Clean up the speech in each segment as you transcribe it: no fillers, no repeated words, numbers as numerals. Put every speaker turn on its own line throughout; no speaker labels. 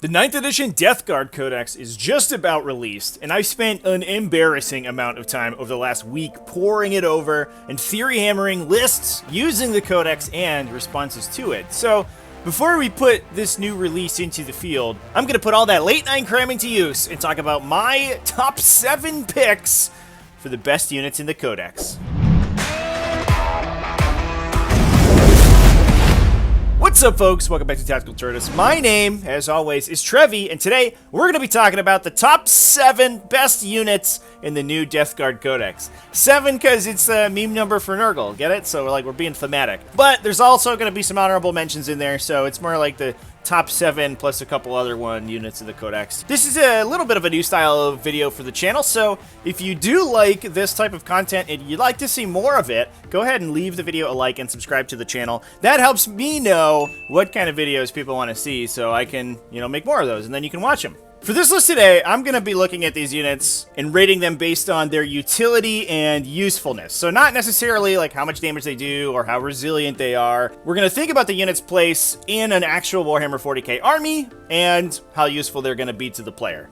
The 9th edition Death Guard Codex is just about released, and I've spent an embarrassing amount of time over the last week poring it over and theory hammering lists using the Codex and responses to it. So, before we put this new release into the field, I'm going to put all that late night cramming to use and talk about my top 7 picks for the best units in the Codex. What's up, folks? Welcome back to Tactical Turtles. My name, as always, is Trevi, and today we're going to be talking about the top 7 best units in the new Death Guard Codex. 7 because it's the meme number for Nurgle, get it? So we're being thematic. But there's also going to be some honorable mentions in there, so it's more like the top 7 plus a couple other units of the Codex. This is a little bit of a new style of video for the channel, so if you do like this type of content and you'd like to see more of it, go ahead and leave the video a like and subscribe to the channel. That helps me know what kind of videos people want to see so I can, make more of those, and then you can watch them. For this list today, I'm going to be looking at these units and rating them based on their utility and usefulness. So not necessarily like how much damage they do or how resilient they are. We're going to think about the unit's place in an actual Warhammer 40k army and how useful they're going to be to the player.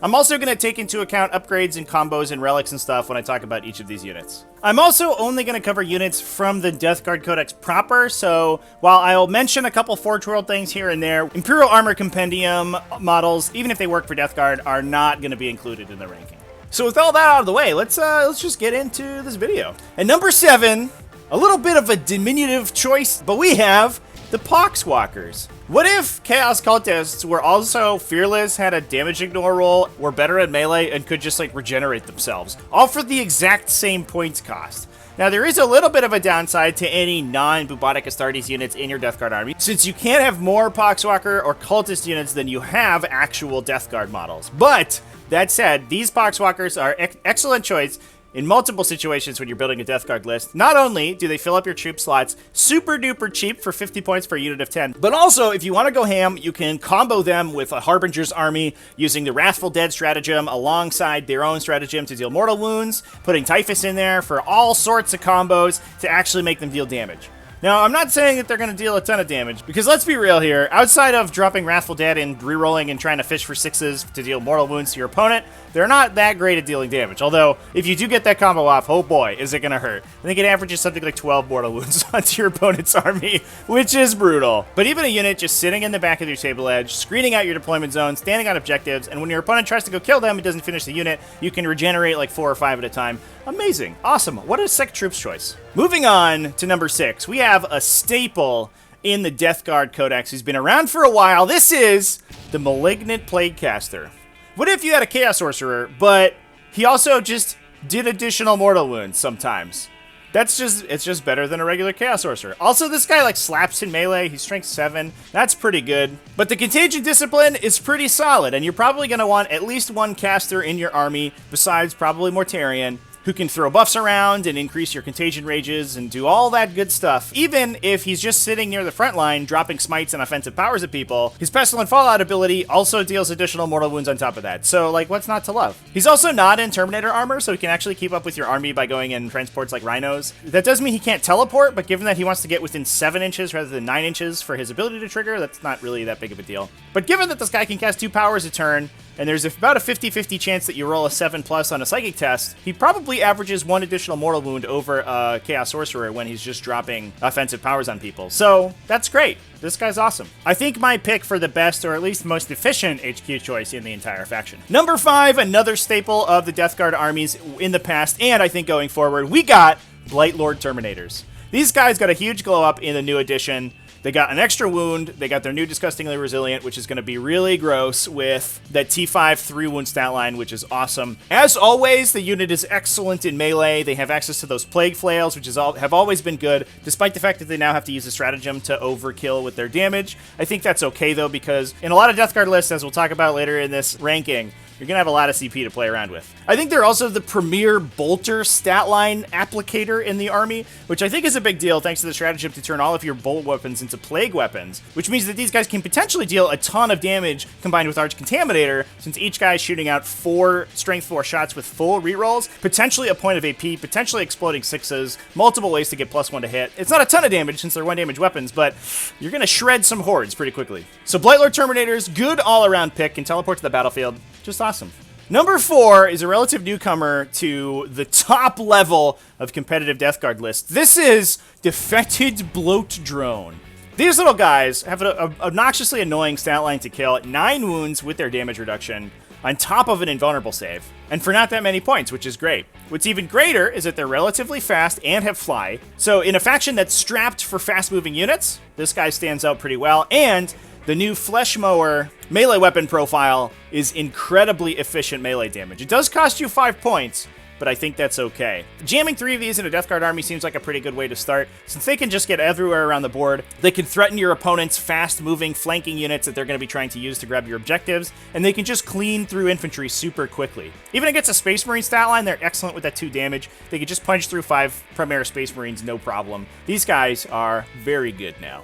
I'm also going to take into account upgrades and combos and relics and stuff when I talk about each of these units. I'm also only going to cover units from the Death Guard Codex proper, so while I'll mention a couple Forge World things here and there, Imperial Armor Compendium models, even if they work for Death Guard, are not going to be included in the ranking. So with all that out of the way, let's just get into this video. At number 7, a little bit of a diminutive choice, but we have the poxwalkers. What if Chaos Cultists were also fearless, had a damage ignore roll, were better at melee, and could just regenerate themselves, all for the exact same points cost? Now, there is a little bit of a downside to any non-Bubotic Astartes units in your Death Guard army, since you can't have more Poxwalker or Cultist units than you have actual Death Guard models. But, that said, these Poxwalkers are excellent choice in multiple situations when you're building a Death Guard list. Not only do they fill up your troop slots super duper cheap for 50 points per unit of 10, but also if you want to go ham, you can combo them with a Harbinger's army using the Wrathful Dead stratagem alongside their own stratagem to deal mortal wounds, putting Typhus in there for all sorts of combos to actually make them deal damage. Now, I'm not saying that they're going to deal a ton of damage, because let's be real here, outside of dropping Wrathful Dead and rerolling and trying to fish for 6s to deal mortal wounds to your opponent, they're not that great at dealing damage. Although, if you do get that combo off, oh boy, is it going to hurt. I think it averages something like 12 mortal wounds onto your opponent's army, which is brutal. But even a unit just sitting in the back of your table edge, screening out your deployment zone, standing on objectives, and when your opponent tries to go kill them, it doesn't finish the unit, you can regenerate like 4 or 5 at a time. Amazing. Awesome. What a sick troops choice. Moving on to number 6, we have a staple in the Death Guard Codex who's been around for a while. This is the Malignant Plaguecaster. What if you had a Chaos Sorcerer, but he also just did additional mortal wounds sometimes? It's just better than a regular Chaos Sorcerer. Also, this guy slaps in melee. He's strength 7. That's pretty good. But the Contagion Discipline is pretty solid, and you're probably going to want at least one caster in your army, besides probably Mortarion, who can throw buffs around and increase your contagion rages and do all that good stuff. Even if he's just sitting near the front line, dropping smites and offensive powers at people, his Pestilent Fallout ability also deals additional mortal wounds on top of that. So, what's not to love? He's also not in Terminator armor, so he can actually keep up with your army by going in transports like rhinos. That does mean he can't teleport, but given that he wants to get within 7 inches rather than 9 inches for his ability to trigger, that's not really that big of a deal. But given that this guy can cast 2 powers a turn, and there's about a 50-50 chance that you roll a 7+ on a psychic test, he probably averages 1 additional mortal wound over a Chaos Sorcerer when he's just dropping offensive powers on people. So, that's great. This guy's awesome. I think my pick for the best, or at least most efficient HQ choice in the entire faction. Number 5, another staple of the Death Guard armies in the past, and I think going forward, we got blightlord terminators. These guys got a huge glow up in the new edition. They got an extra wound, they got their new Disgustingly Resilient, which is going to be really gross with that T5 3-wound stat line, which is awesome. As always, the unit is excellent in melee. They have access to those Plague Flails, which have always been good, despite the fact that they now have to use a stratagem to overkill with their damage. I think that's okay, though, because in a lot of Death Guard lists, as we'll talk about later in this ranking, you're going to have a lot of CP to play around with. I think they're also the premier bolter stat line applicator in the army, which I think is a big deal thanks to the stratagem to turn all of your bolt weapons into plague weapons, which means that these guys can potentially deal a ton of damage combined with Arch Contaminator, since each guy is shooting out 4 Strength 4 shots with full rerolls, potentially a point of AP, potentially exploding 6s, multiple ways to get +1 to hit. It's not a ton of damage since they're 1 damage weapons, but you're going to shred some hordes pretty quickly. So blightlord terminators, good all-around pick, can teleport to the battlefield. Just awesome. Number 4 is a relative newcomer to the top level of competitive Death Guard lists. This is defected bloat drone. These little guys have an obnoxiously annoying stat line to kill at 9 wounds with their damage reduction on top of an invulnerable save, and for not that many points, which is great. What's even greater is that they're relatively fast and have fly, so in a faction that's strapped for fast-moving units, this guy stands out pretty well, and the new Flesh Mower melee weapon profile is incredibly efficient melee damage. It does cost you 5 points, but I think that's okay. Jamming 3 of these in a Death Guard army seems like a pretty good way to start, since they can just get everywhere around the board. They can threaten your opponent's fast-moving flanking units that they're going to be trying to use to grab your objectives, and they can just clean through infantry super quickly. Even against a Space Marine stat line, they're excellent with that 2 damage. They can just punch through 5 Primaris Space Marines, no problem. These guys are very good now.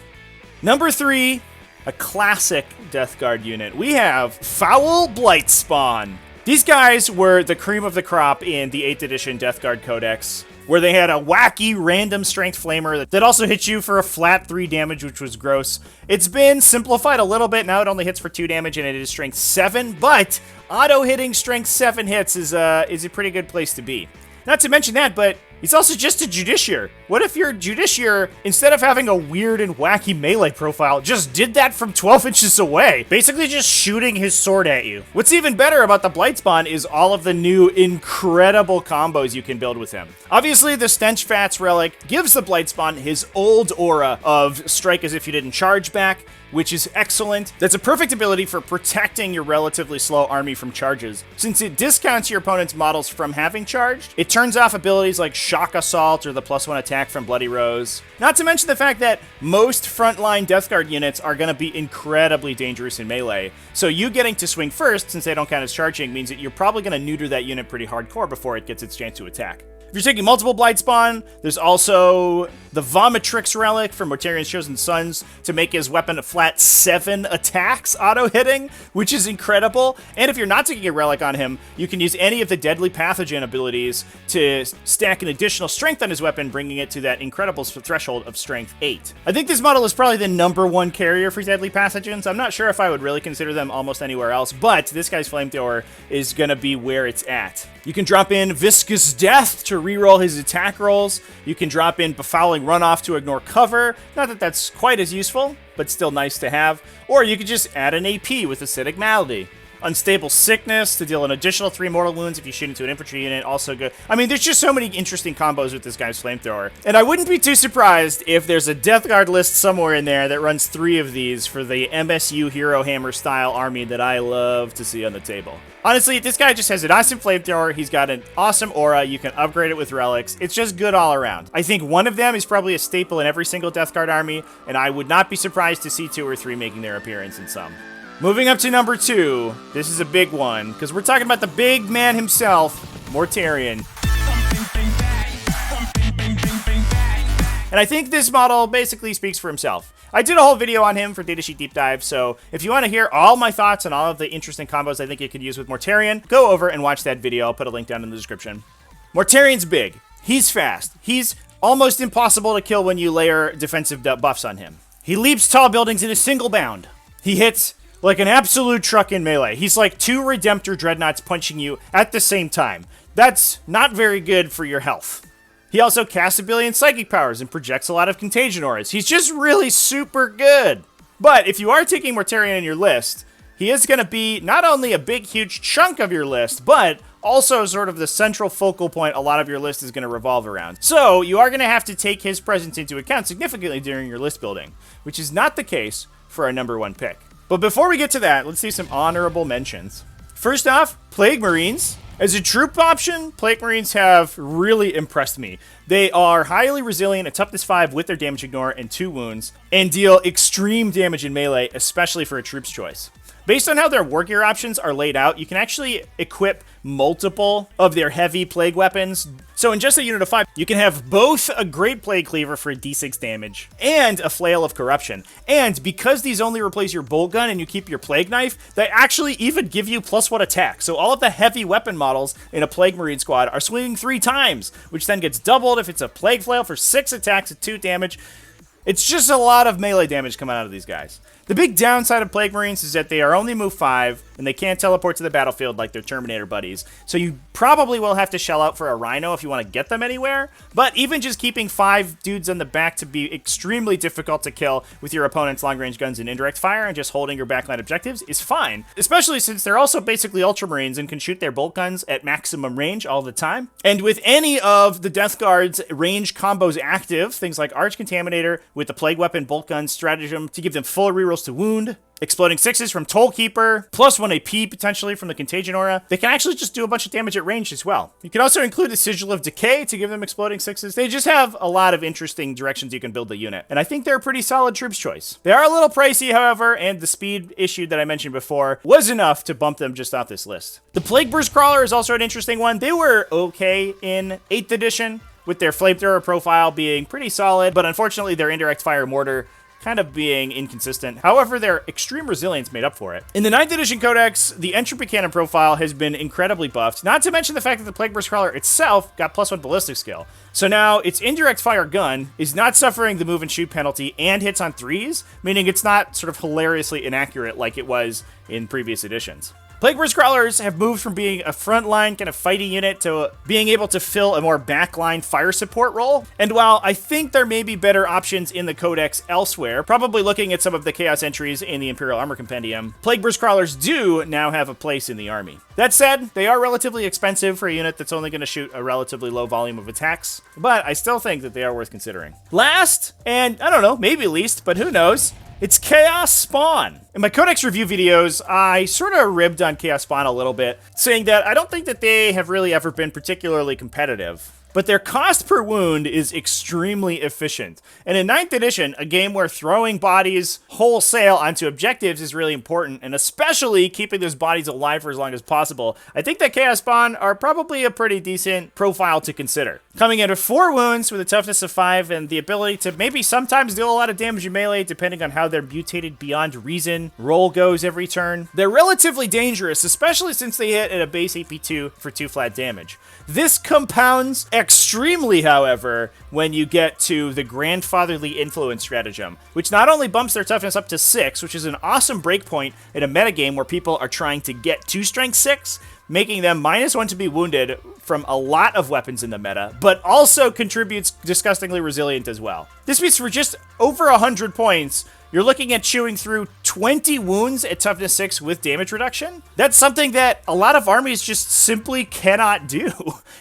Number 3, a classic Death Guard unit. We have Foul Blight Spawn. These guys were the cream of the crop in the 8th edition Death Guard Codex, where they had a wacky random strength flamer that also hit you for a flat 3 damage, which was gross. It's been simplified a little bit. Now it only hits for 2 damage, and it is strength 7, but auto-hitting strength 7 hits is a pretty good place to be. Not to mention that, but he's also just a Justiciar. What if your Justiciar, instead of having a weird and wacky melee profile, just did that from 12 inches away? Basically just shooting his sword at you. What's even better about the Blight Spawn is all of the new incredible combos you can build with him. Obviously, the Stench Fats relic gives the Blight Spawn his old aura of strike as if you didn't charge back, which is excellent. That's a perfect ability for protecting your relatively slow army from charges. Since it discounts your opponent's models from having charged, it turns off abilities like Shock Assault or the +1 attack from Bloody Rose. Not to mention the fact that most frontline Death Guard units are going to be incredibly dangerous in melee, so you getting to swing first, since they don't count as charging, means that you're probably going to neuter that unit pretty hardcore before it gets its chance to attack. If you're taking multiple Blight Spawn, there's also the Vomitrix relic from Mortarion's Chosen Sons to make his weapon a flat 7 attacks auto-hitting, which is incredible. And if you're not taking a relic on him, you can use any of the Deadly Pathogen abilities to stack an additional strength on his weapon, bringing it to that incredible threshold of strength 8. I think this model is probably the #1 carrier for Deadly Pathogens. I'm not sure if I would really consider them almost anywhere else, but this guy's Flamethrower is going to be where it's at. You can drop in Viscous Death to reroll his attack rolls. You can drop in Befouling Runoff to ignore cover. Not that that's quite as useful, but still nice to have. Or you could just add an AP with Acidic Malady. Unstable Sickness to deal an additional 3 mortal wounds if you shoot into an infantry unit, also good. I mean, there's just so many interesting combos with this guy's Flamethrower. And I wouldn't be too surprised if there's a Death Guard list somewhere in there that runs 3 of these for the MSU Hero Hammer style army that I love to see on the table. Honestly, this guy just has an awesome Flamethrower, he's got an awesome aura, you can upgrade it with relics, it's just good all around. I think one of them is probably a staple in every single Death Guard army, and I would not be surprised to see 2 or 3 making their appearance in some. Moving up to number 2, this is a big one, because we're talking about the big man himself, Mortarion. And I think this model basically speaks for himself. I did a whole video on him for Datasheet Deep Dive, so if you want to hear all my thoughts on all of the interesting combos I think you could use with Mortarion, go over and watch that video. I'll put a link down in the description. Mortarion's big. He's fast. He's almost impossible to kill when you layer defensive buffs on him. He leaps tall buildings in a single bound. He hits like an absolute truck in melee. He's like 2 Redemptor Dreadnoughts punching you at the same time. That's not very good for your health. He also casts a billion psychic powers and projects a lot of contagion auras. He's just really super good. But if you are taking Mortarion in your list, he is going to be not only a big, huge chunk of your list, but also sort of the central focal point a lot of your list is going to revolve around. So you are going to have to take his presence into account significantly during your list building, which is not the case for our #1 pick. But before we get to that, let's see some honorable mentions. First off, Plague Marines. As a troop option, Plague Marines have really impressed me. They are highly resilient at toughness 5 with their damage ignore and 2 wounds, and deal extreme damage in melee, especially for a troops choice. Based on how their war gear options are laid out, you can actually equip multiple of their heavy plague weapons. So in just a unit of 5, you can have both a Great Plague Cleaver for a d6 damage and a Flail of Corruption. And because these only replace your bolt gun and you keep your Plague Knife, they actually even give you +1 attack. So all of the heavy weapon models in a Plague Marine squad are swinging 3 times, which then gets doubled if it's a Plague Flail for 6 attacks at 2 damage. It's just a lot of melee damage coming out of these guys. The big downside of Plague Marines is that they are only move 5, and they can't teleport to the battlefield like their Terminator buddies, so you probably will have to shell out for a Rhino if you want to get them anywhere, but even just keeping 5 dudes on the back to be extremely difficult to kill with your opponent's long-range guns and indirect fire and just holding your backline objectives is fine, especially since they're also basically Ultramarines and can shoot their bolt guns at maximum range all the time. And with any of the Death Guard's range combos active, things like Arch Contaminator with the Plague Weapon bolt gun stratagem to give them full rerolls to wound, Exploding 6s from Tollkeeper, +1 AP potentially from the Contagion Aura. They can actually just do a bunch of damage at range as well. You can also include the Sigil of Decay to give them Exploding 6s. They just have a lot of interesting directions you can build the unit, and I think they're a pretty solid troops choice. They are a little pricey, however, and the speed issue that I mentioned before was enough to bump them just off this list. The Plague Burst Crawler is also an interesting one. They were okay in 8th edition, with their flamethrower profile being pretty solid, but unfortunately their indirect fire mortar kind of being inconsistent. However, their extreme resilience made up for it. In the 9th edition Codex, the entropy cannon profile has been incredibly buffed, not to mention the fact that the Plague Burst Crawler itself got +1 ballistic skill. So now its indirect fire gun is not suffering the move and shoot penalty and hits on 3s, meaning it's not sort of hilariously inaccurate like it was in previous editions. Plague Burst Crawlers have moved from being a frontline kind of fighting unit to being able to fill a more backline fire support role. And while I think there may be better options in the Codex elsewhere, probably looking at some of the Chaos entries in the Imperial Armor Compendium, Plague Burst Crawlers do now have a place in the army. That said, they are relatively expensive for a unit that's only going to shoot a relatively low volume of attacks, but I still think that they are worth considering. Last, and I don't know, maybe least, but who knows, it's Chaos Spawn. In my Codex review videos, I sort of ribbed on Chaos Spawn a little bit, saying that I don't think that they have really ever been particularly competitive. But their cost per wound is extremely efficient. And in 9th edition, a game where throwing bodies wholesale onto objectives is really important, and especially keeping those bodies alive for as long as possible, I think that Chaos Spawn are probably a pretty decent profile to consider. Coming in at 4 wounds with a toughness of 5 and the ability to maybe sometimes deal a lot of damage in melee depending on how their mutated beyond reason roll goes every turn. They're relatively dangerous, especially since they hit at a base AP2 for 2 flat damage. This compounds extremely, however, when you get to the Grandfatherly Influence stratagem, which not only bumps their toughness up to 6, which is an awesome breakpoint in a metagame where people are trying to get to strength 6, making them -1 to be wounded from a lot of weapons in the meta, but also contributes disgustingly resilient as well. This means for just over 100 points, you're looking at chewing through 20 wounds at toughness 6 with damage reduction. That's something that a lot of armies just simply cannot do.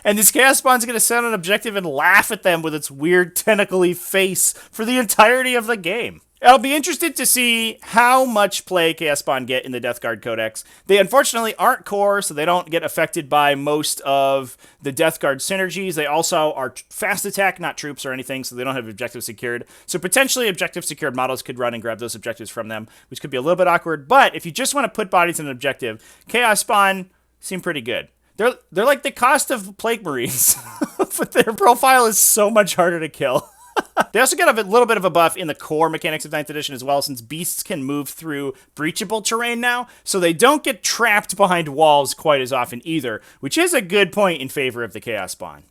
And this Chaos Spawn's going to set on an objective and laugh at them with its weird tentacle-y face for the entirety of the game. I'll be interested to see how much play Chaos Spawn get in the Death Guard Codex. They unfortunately aren't core, so they don't get affected by most of the Death Guard synergies. They also are fast attack, not troops or anything, so they don't have objectives secured. So potentially objective secured models could run and grab those objectives from them, which could be a little bit awkward. But if you just want to put bodies in an objective, Chaos Spawn seem pretty good. They're like the cost of Plague Marines, but their profile is so much harder to kill. They also get a little bit of a buff in the core mechanics of 9th edition as well, since beasts can move through breachable terrain now, so they don't get trapped behind walls quite as often either, which is a good point in favor of the Chaos Spawn.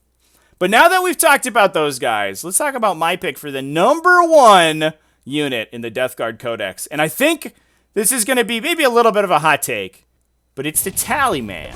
But now that we've talked about those guys, let's talk about my pick for the #1 unit in the Death Guard Codex. And I think this is going to be maybe a little bit of a hot take, but it's the Tallyman.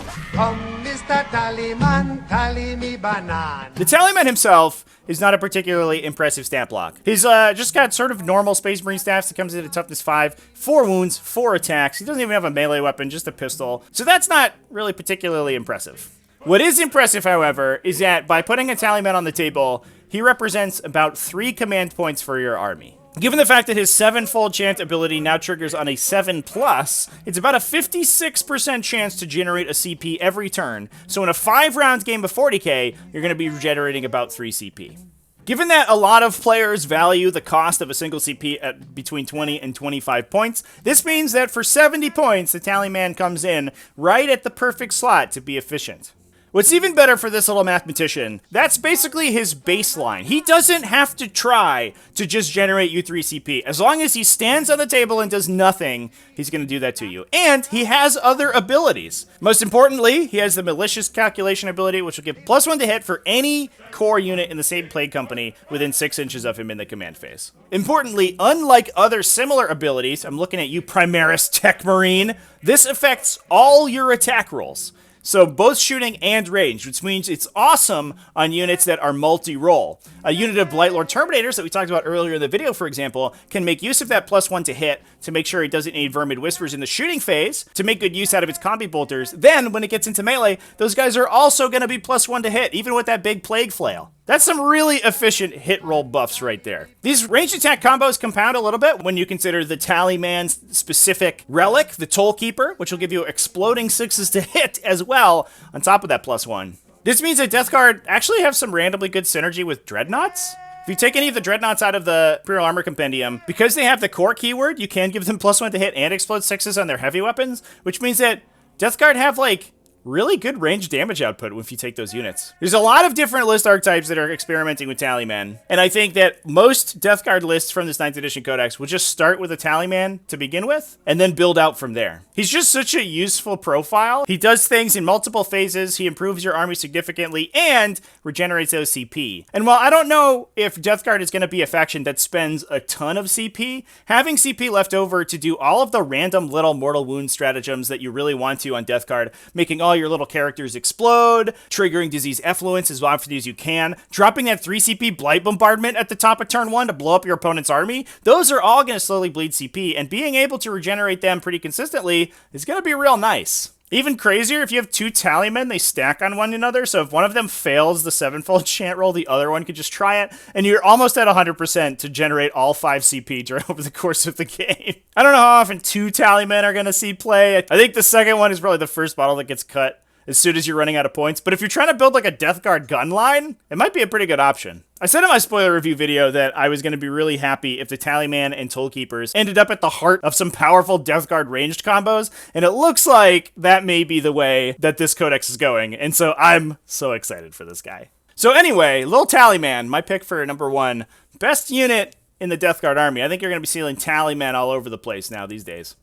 Mr. Tallyman, tally me banana. The Tallyman himself is not a particularly impressive stat block. He's just got sort of normal Space Marine stats that comes in at toughness 5, 4 wounds, 4 attacks. He doesn't even have a melee weapon, just a pistol. So that's not really particularly impressive. What is impressive, however, is that by putting a Tallyman on the table, he represents about 3 command points for your army. Given the fact that his 7-fold chant ability now triggers on a 7+, it's about a 56% chance to generate a CP every turn. So in a 5-round game of 40k, you're going to be generating about 3 CP. Given that a lot of players value the cost of a single CP at between 20 and 25 points, this means that for 70 points, the Tallyman comes in right at the perfect slot to be efficient. What's even better for this little mathematician, that's basically his baseline. He doesn't have to try to just generate you 3 CP. As long as he stands on the table and does nothing, he's going to do that to you. And he has other abilities. Most importantly, he has the malicious calculation ability, which will give +1 to hit for any core unit in the same plague company within 6 inches of him in the command phase. Importantly, unlike other similar abilities, I'm looking at you, Primaris Tech Marine, this affects all your attack rolls. So both shooting and range, which means it's awesome on units that are multi-roll. A unit of blightlord terminators that we talked about earlier in the video, for example, can make use of that +1 to hit to make sure it doesn't need vermin whispers in the shooting phase to make good use out of its combi bolters. Then, when it gets into melee, those guys are also going to be +1 to hit, even with that big plague flail. That's some really efficient hit roll buffs right there. These ranged attack combos compound a little bit when you consider the Tallyman's specific relic, the Toll Keeper, which will give you exploding 6s to hit as well on top of that +1. This means that Death Guard actually have some randomly good synergy with Dreadnoughts. If you take any of the Dreadnoughts out of the Imperial Armor Compendium, because they have the core keyword, you can give them +1 to hit and explode 6s on their heavy weapons, which means that Death Guard have, like, really good range damage output if you take those units. There's a lot of different list archetypes that are experimenting with Tallyman, and I think that most Death Guard lists from this 9th edition Codex will just start with a Tallyman to begin with, and then build out from there. He's just such a useful profile. He does things in multiple phases, he improves your army significantly, and regenerates those CP. And while I don't know if Death Guard is going to be a faction that spends a ton of CP, having CP left over to do all of the random little mortal wound stratagems that you really want to on Death Guard, making all your little characters explode, triggering disease effluence as often as you can, dropping that 3 CP blight bombardment at the top of turn 1 to blow up your opponent's army, those are all going to slowly bleed CP, and being able to regenerate them pretty consistently is going to be real nice. Even crazier, if you have 2 Tallymen, they stack on one another, so if one of them fails the 7-fold chant roll, the other one could just try it, and you're almost at 100% to generate all 5 CP during over the course of the game. I don't know how often 2 Tallymen are going to see play. I think the second one is probably the first model that gets cut as soon as you're running out of points, but if you're trying to build like a Death Guard gun line, it might be a pretty good option. I said in my spoiler review video that I was going to be really happy if the Tallyman and Toll Keepers ended up at the heart of some powerful Death Guard ranged combos, and it looks like that may be the way that this codex is going, and so I'm so excited for this guy. So anyway, Lil Tallyman, my pick for number 1, best unit in the Death Guard army. I think you're going to be seeing Tallyman all over the place now these days.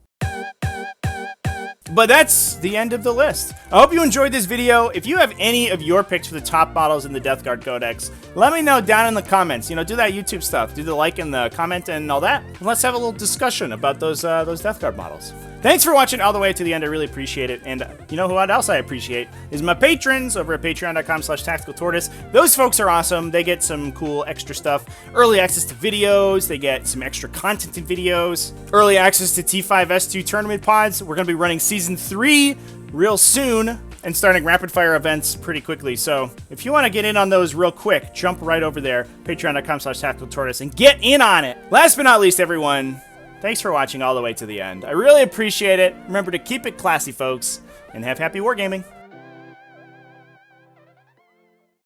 But that's the end of the list. I hope you enjoyed this video. If you have any of your picks for the top models in the Death Guard Codex, let me know down in the comments. You know, do that YouTube stuff. Do the like and the comment and all that. And let's have a little discussion about those Death Guard models. Thanks for watching all the way to the end. I really appreciate it. And you know what else I appreciate is my patrons over at patreon.com/tacticaltortoise. Those folks are awesome. They get some cool extra stuff. Early access to videos. They get some extra content in videos. Early access to T5S2 tournament pods. We're going to be running Season 3 real soon and starting rapid fire events pretty quickly. So if you want to get in on those real quick, jump right over there, patreon.com/tacticaltortoise, and get in on it. Last but not least, everyone, thanks for watching all the way to the end. I really appreciate it. Remember to keep it classy, folks, and have happy wargaming.